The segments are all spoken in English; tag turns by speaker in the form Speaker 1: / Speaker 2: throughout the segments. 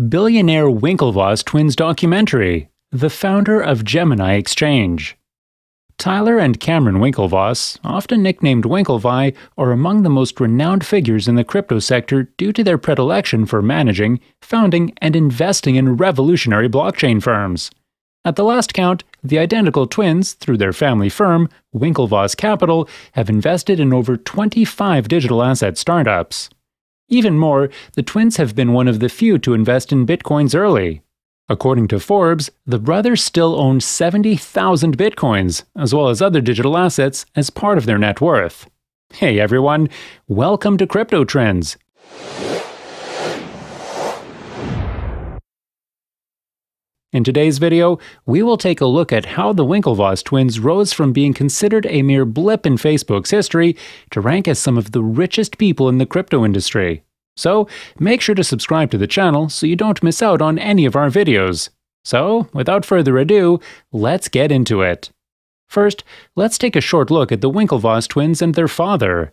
Speaker 1: Billionaire Winklevoss Twins Documentary, the founder of Gemini Exchange. Tyler and Cameron Winklevoss, often nicknamed Winklevi, are among the most renowned figures in the crypto sector due to their predilection for managing, founding, and investing in revolutionary blockchain firms. At the last count, the identical twins, through their family firm, Winklevoss Capital, have invested in over 25 digital asset startups. Even more, the twins have been one of the few to invest in bitcoins early. According to Forbes, the brothers still own 70,000 bitcoins, as well as other digital assets, as part of their net worth. Hey everyone, welcome to Crypto Trends. In today's video, we will take a look at how the Winklevoss twins rose from being considered a mere blip in Facebook's history to rank as some of the richest people in the crypto industry. So, make sure to subscribe to the channel so you don't miss out on any of our videos. So, without further ado, let's get into it. First, let's take a short look at the Winklevoss twins and their father.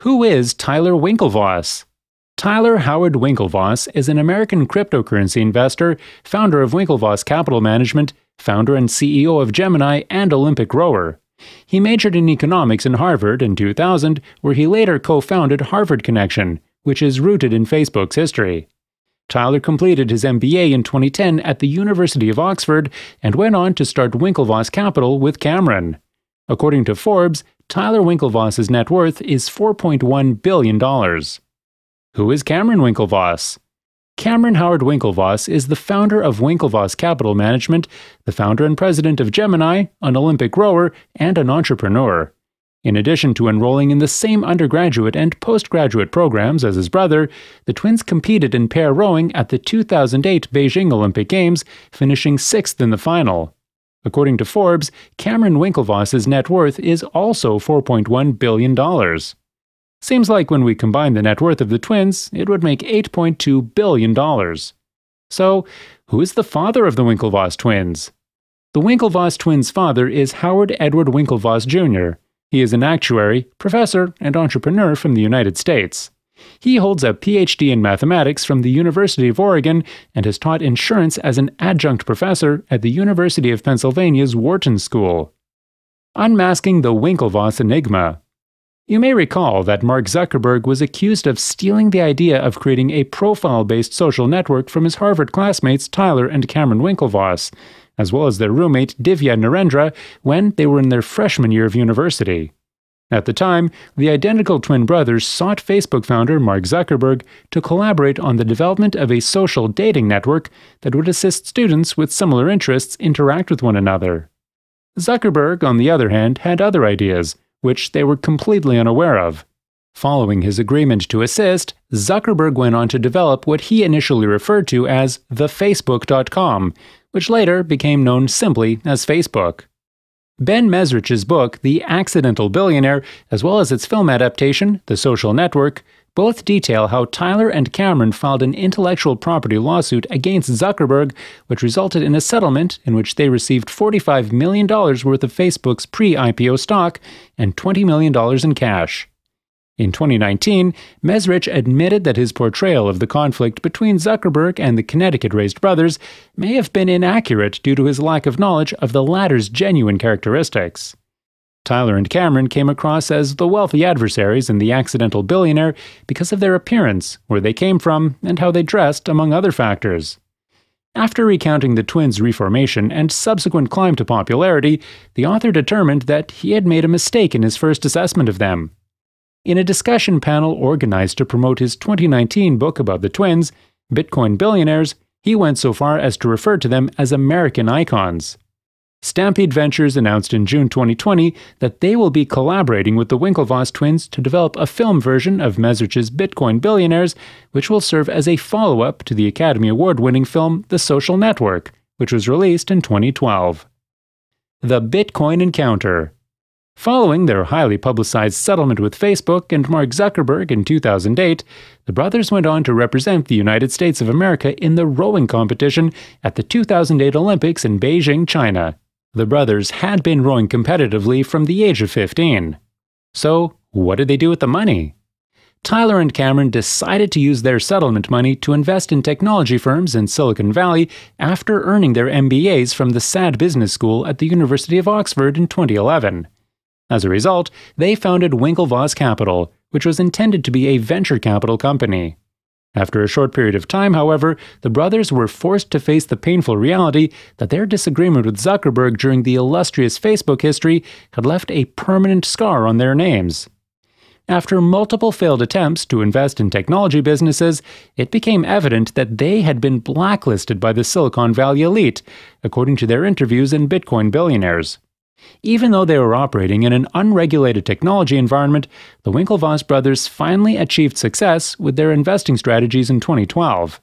Speaker 1: Who is Tyler Winklevoss? Tyler Howard Winklevoss is an American cryptocurrency investor, founder of Winklevoss Capital Management, founder and CEO of Gemini, and Olympic rower. He majored in economics in Harvard in 2000, where he later co-founded Harvard Connection, which is rooted in Facebook's history. Tyler completed his MBA in 2010 at the University of Oxford and went on to start Winklevoss Capital with Cameron. According to Forbes, Tyler Winklevoss's net worth is $4.1 billion. Who is Cameron Winklevoss? Cameron Howard Winklevoss is the founder of Winklevoss Capital Management, the founder and president of Gemini, an Olympic rower, and an entrepreneur. In addition to enrolling in the same undergraduate and postgraduate programs as his brother, the twins competed in pair rowing at the 2008 Beijing Olympic Games, finishing 6th in the final. According to Forbes, Cameron Winklevoss's net worth is also $4.1 billion. Seems like when we combine the net worth of the twins, it would make $8.2 billion. So, who is the father of the Winklevoss twins? The Winklevoss twins' father is Howard Edward Winklevoss Jr. He is an actuary, professor, and entrepreneur from the United States. He holds a PhD in mathematics from the University of Oregon and has taught insurance as an adjunct professor at the University of Pennsylvania's Wharton School. Unmasking the Winklevoss Enigma. You may recall that Mark Zuckerberg was accused of stealing the idea of creating a profile-based social network from his Harvard classmates Tyler and Cameron Winklevoss, as well as their roommate Divya Narendra when they were in their freshman year of university. At the time, the identical twin brothers sought Facebook founder Mark Zuckerberg to collaborate on the development of a social dating network that would assist students with similar interests interact with one another. Zuckerberg, on the other hand, had other ideas, which they were completely unaware of. Following his agreement to assist, Zuckerberg went on to develop what he initially referred to as the Facebook.com, which later became known simply as Facebook. Ben Mezrich's book, The Accidental Billionaire, as well as its film adaptation, The Social Network, both detail how Tyler and Cameron filed an intellectual property lawsuit against Zuckerberg, which resulted in a settlement in which they received $45 million worth of Facebook's pre-IPO stock and $20 million in cash. In 2019, Mezrich admitted that his portrayal of the conflict between Zuckerberg and the Connecticut-raised brothers may have been inaccurate due to his lack of knowledge of the latter's genuine characteristics. Tyler and Cameron came across as the wealthy adversaries in The Accidental Billionaire because of their appearance, where they came from, and how they dressed, among other factors. After recounting the twins' reformation and subsequent climb to popularity, the author determined that he had made a mistake in his first assessment of them. In a discussion panel organized to promote his 2019 book about the twins, Bitcoin Billionaires, he went so far as to refer to them as American icons. Stampede Ventures announced in June 2020 that they will be collaborating with the Winklevoss twins to develop a film version of Mezrich's Bitcoin Billionaires, which will serve as a follow-up to the Academy Award-winning film The Social Network, which was released in 2012. The Bitcoin Encounter. Following their highly publicized settlement with Facebook and Mark Zuckerberg in 2008, the brothers went on to represent the United States of America in the rowing competition at the 2008 Olympics in Beijing, China. The brothers had been rowing competitively from the age of 15. So, what did they do with the money? Tyler and Cameron decided to use their settlement money to invest in technology firms in Silicon Valley after earning their MBAs from the SAD Business School at the University of Oxford in 2011. As a result, they founded Winklevoss Capital, which was intended to be a venture capital company. After a short period of time, however, the brothers were forced to face the painful reality that their disagreement with Zuckerberg during the illustrious Facebook history had left a permanent scar on their names. After multiple failed attempts to invest in technology businesses, it became evident that they had been blacklisted by the Silicon Valley elite, according to their interviews in Bitcoin Billionaires. Even though they were operating in an unregulated technology environment, the Winklevoss brothers finally achieved success with their investing strategies in 2012.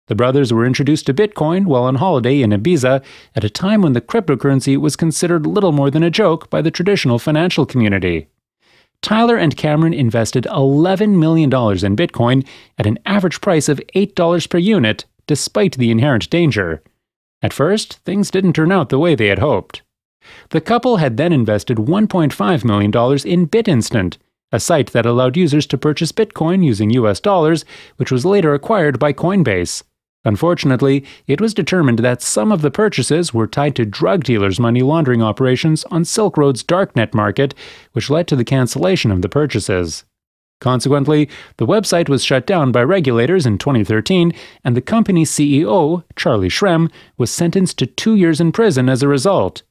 Speaker 1: The brothers were introduced to Bitcoin while on holiday in Ibiza at a time when the cryptocurrency was considered little more than a joke by the traditional financial community. Tyler and Cameron invested $11 million in Bitcoin at an average price of $8 per unit, despite the inherent danger. At first, things didn't turn out the way they had hoped. The couple had then invested $1.5 million in BitInstant, a site that allowed users to purchase Bitcoin using US dollars, which was later acquired by Coinbase. Unfortunately, it was determined that some of the purchases were tied to drug dealers' money laundering operations on Silk Road's darknet market, which led to the cancellation of the purchases. Consequently, the website was shut down by regulators in 2013, and the company's CEO, Charlie Shrem, was sentenced to 2 years in prison as a result.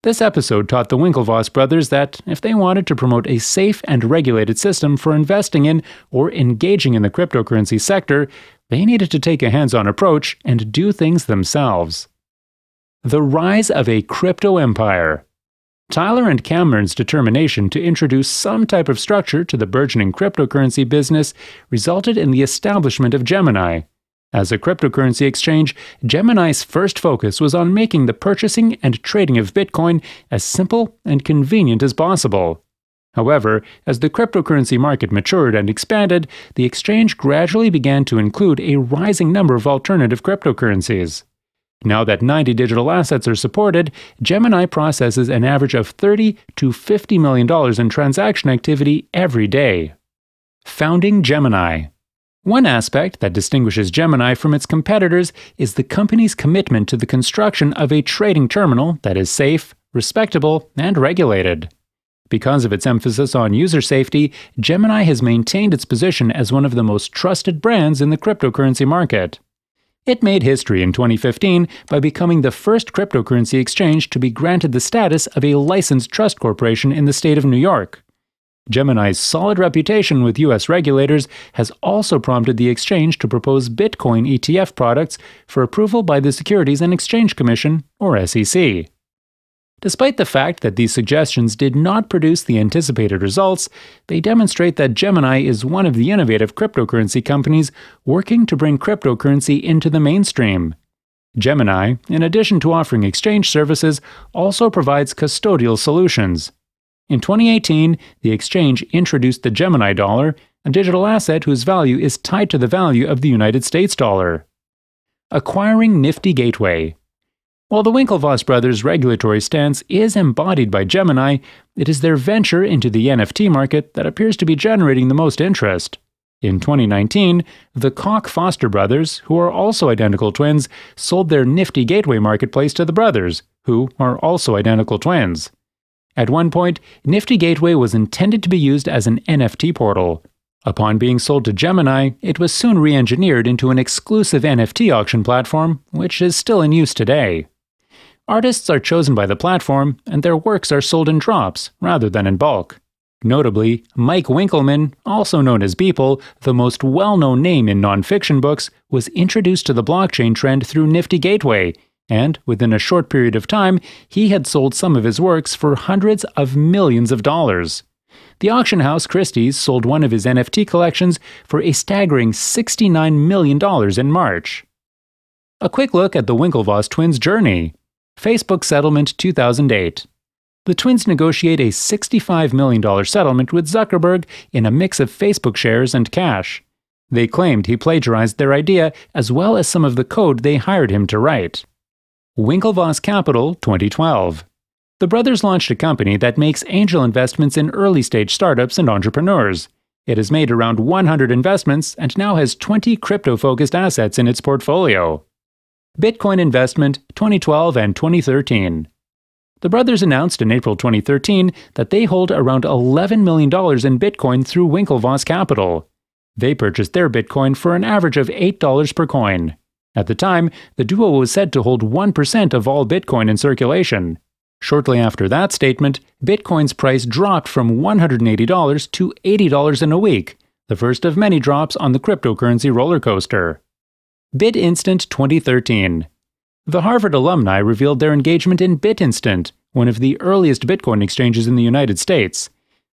Speaker 1: This episode taught the Winklevoss brothers that if they wanted to promote a safe and regulated system for investing in or engaging in the cryptocurrency sector, they needed to take a hands-on approach and do things themselves. The rise of a crypto empire. Tyler and Cameron's determination to introduce some type of structure to the burgeoning cryptocurrency business resulted in the establishment of Gemini. As a cryptocurrency exchange, Gemini's first focus was on making the purchasing and trading of Bitcoin as simple and convenient as possible. However, as the cryptocurrency market matured and expanded, the exchange gradually began to include a rising number of alternative cryptocurrencies. Now that 90 digital assets are supported, Gemini processes an average of $30 to $50 million in transaction activity every day. Founding Gemini. One aspect that distinguishes Gemini from its competitors is the company's commitment to the construction of a trading terminal that is safe, respectable, and regulated. Because of its emphasis on user safety, Gemini has maintained its position as one of the most trusted brands in the cryptocurrency market. It made history in 2015 by becoming the first cryptocurrency exchange to be granted the status of a licensed trust corporation in the state of New York. Gemini's solid reputation with U.S. regulators has also prompted the exchange to propose Bitcoin ETF products for approval by the Securities and Exchange Commission, or SEC. Despite the fact that these suggestions did not produce the anticipated results, they demonstrate that Gemini is one of the innovative cryptocurrency companies working to bring cryptocurrency into the mainstream. Gemini, in addition to offering exchange services, also provides custodial solutions. In 2018, the exchange introduced the Gemini dollar, a digital asset whose value is tied to the value of the United States dollar. Acquiring Nifty Gateway. While the Winklevoss brothers' regulatory stance is embodied by Gemini, it is their venture into the NFT market that appears to be generating the most interest. In 2019, the Koch-Foster brothers, who are also identical twins, sold their Nifty Gateway marketplace to the brothers, who are also identical twins. At one point, Nifty Gateway was intended to be used as an NFT portal. Upon being sold to Gemini, it was soon re-engineered into an exclusive NFT auction platform, which is still in use today. Artists are chosen by the platform, and their works are sold in drops rather than in bulk. Notably, Mike Winkelmann, also known as Beeple, the most well-known name in nonfiction books, was introduced to the blockchain trend through Nifty Gateway, and within a short period of time, he had sold some of his works for hundreds of millions of dollars. The auction house Christie's sold one of his NFT collections for a staggering $69 million in March. A quick look at the Winklevoss twins' journey. Facebook settlement 2008. The twins negotiate a $65 million settlement with Zuckerberg in a mix of Facebook shares and cash. They claimed he plagiarized their idea as well as some of the code they hired him to write. Winklevoss Capital 2012. The brothers launched a company that makes angel investments in early-stage startups and entrepreneurs. It has made around 100 investments and now has 20 crypto-focused assets in its portfolio. Bitcoin investment 2012 and 2013. The brothers announced in April 2013 that they hold around $11 million in Bitcoin through Winklevoss Capital. They purchased their Bitcoin for an average of $8 per coin. At the time, the duo was said to hold 1% of all Bitcoin in circulation. Shortly after that statement, Bitcoin's price dropped from $180 to $80 in a week, the first of many drops on the cryptocurrency roller coaster. BitInstant 2013. The Harvard alumni revealed their engagement in BitInstant, one of the earliest Bitcoin exchanges in the United States.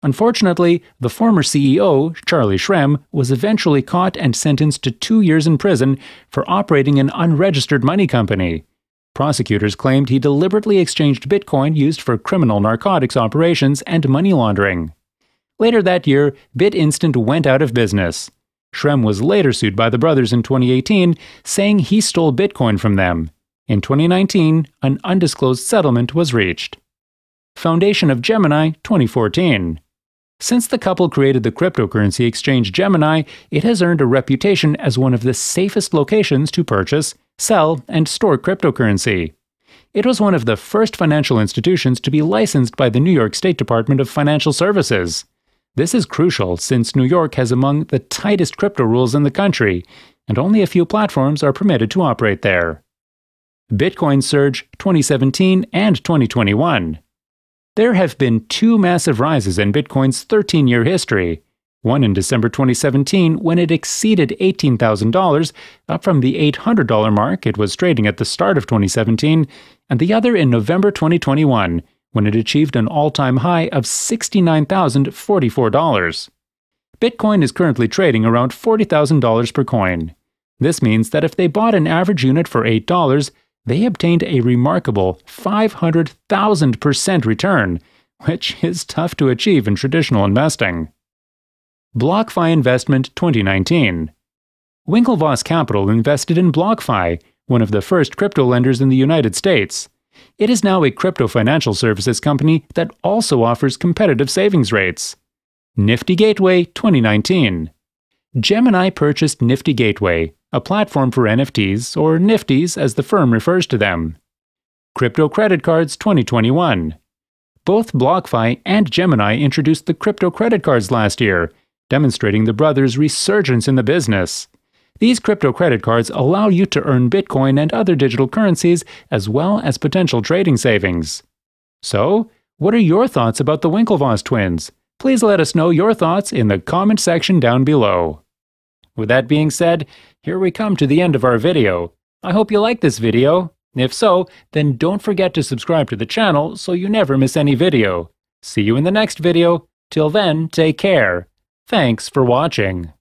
Speaker 1: Unfortunately, the former CEO, Charlie Shrem, was eventually caught and sentenced to 2 years in prison for operating an unregistered money company. Prosecutors claimed he deliberately exchanged Bitcoin used for criminal narcotics operations and money laundering. Later that year, BitInstant went out of business. Shrem was later sued by the brothers in 2018, saying he stole Bitcoin from them. In 2019, an undisclosed settlement was reached. Foundation of Gemini 2014. Since the couple created the cryptocurrency exchange Gemini, it has earned a reputation as one of the safest locations to purchase, sell, and store cryptocurrency. It was one of the first financial institutions to be licensed by the New York State Department of Financial Services. This is crucial since New York has among the tightest crypto rules in the country, and only a few platforms are permitted to operate there. Bitcoin surge 2017 and 2021. There have been two massive rises in Bitcoin's 13-year history. One in December 2017 when it exceeded $18,000, up from the $800 mark it was trading at the start of 2017, and the other in November 2021 when it achieved an all-time high of $69,044. Bitcoin is currently trading around $40,000 per coin. This means that if they bought an average unit for $8, they obtained a remarkable 500,000% return, which is tough to achieve in traditional investing. BlockFi Investment 2019. Winklevoss Capital invested in BlockFi, one of the first crypto lenders in the United States. It is now a crypto financial services company that also offers competitive savings rates. Nifty Gateway 2019. Gemini purchased Nifty Gateway, a platform for NFTs, or Nifties as the firm refers to them. Crypto Credit Cards 2021. Both BlockFi and Gemini introduced the crypto credit cards last year, demonstrating the brothers' resurgence in the business. These crypto credit cards allow you to earn Bitcoin and other digital currencies as well as potential trading savings. So, what are your thoughts about the Winklevoss twins? Please let us know your thoughts in the comment section down below. With that being said, here we come to the end of our video. I hope you liked this video. If so, then don't forget to subscribe to the channel so you never miss any video. See you in the next video. Till then, take care. Thanks for watching.